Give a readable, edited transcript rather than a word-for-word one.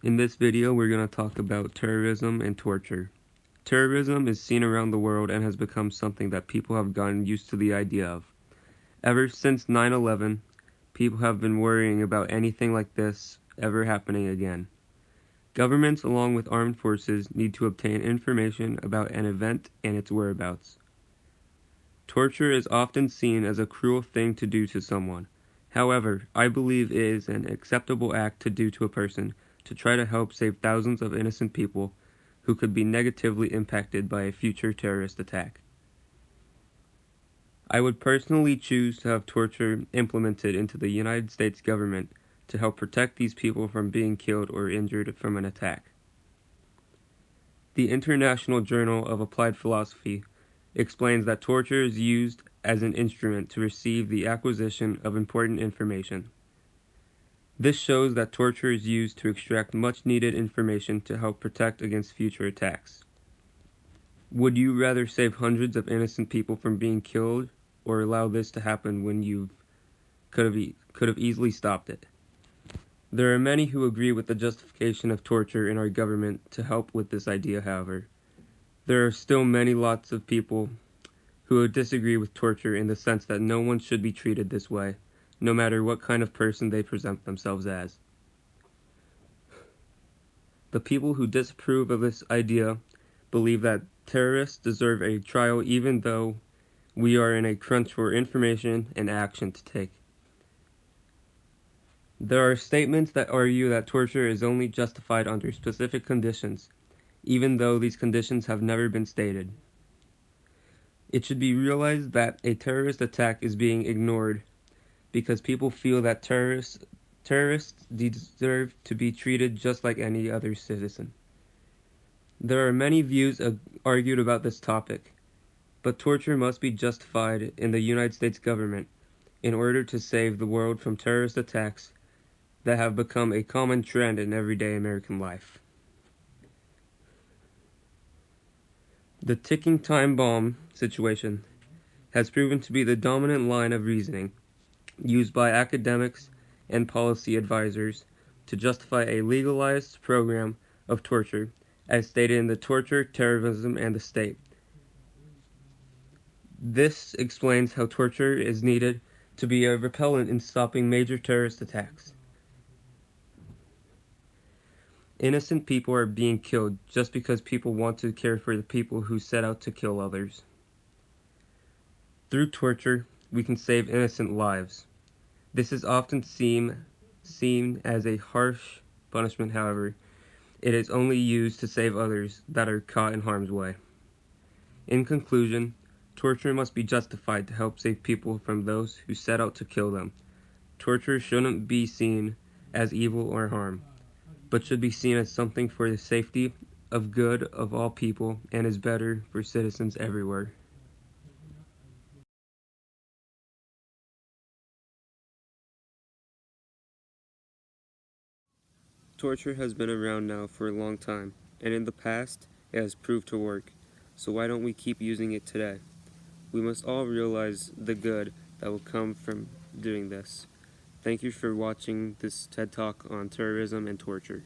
In this video, we're going to talk about terrorism and torture. Terrorism is seen around the world and has become something that people have gotten used to the idea of. Ever since 9/11, people have been worrying about anything like this ever happening again. Governments, along with armed forces, need to obtain information about an event and its whereabouts. Torture is often seen as a cruel thing to do to someone. However, I believe it is an acceptable act to do to a person to try to help save thousands of innocent people who could be negatively impacted by a future terrorist attack. I would personally choose to have torture implemented into the United States government to help protect these people from being killed or injured from an attack. The International Journal of Applied Philosophy explains that torture is used as an instrument to receive the acquisition of important information. This shows that torture is used to extract much-needed information to help protect against future attacks. Would you rather save hundreds of innocent people from being killed, or allow this to happen when you could have easily stopped it? There are many who agree with the justification of torture in our government to help with this idea, however. There are still lots of people who disagree with torture in the sense that no one should be treated this way, no matter what kind of person they present themselves as. The people who disapprove of this idea believe that terrorists deserve a trial even though we are in a crunch for information and action to take. There are statements that argue that torture is only justified under specific conditions, even though these conditions have never been stated. It should be realized that a terrorist attack is being ignored because people feel that terrorists deserve to be treated just like any other citizen. There are many views argued about this topic, but torture must be justified in the United States government in order to save the world from terrorist attacks that have become a common trend in everyday American life. The ticking time bomb situation has proven to be the dominant line of reasoning used by academics and policy advisors to justify a legalized program of torture, as stated in the Torture, Terrorism, and the State. This explains how torture is needed to be a repellent in stopping major terrorist attacks. Innocent people are being killed just because people want to care for the people who set out to kill others. Through torture, we can save innocent lives. This is often seen as a harsh punishment, however, it is only used to save others that are caught in harm's way. In conclusion, torture must be justified to help save people from those who set out to kill them. Torture shouldn't be seen as evil or harm, but should be seen as something for the safety of good of all people and is better for citizens everywhere. Torture has been around now for a long time, and in the past, it has proved to work, so why don't we keep using it today? We must all realize the good that will come from doing this. Thank you for watching this TED Talk on terrorism and torture.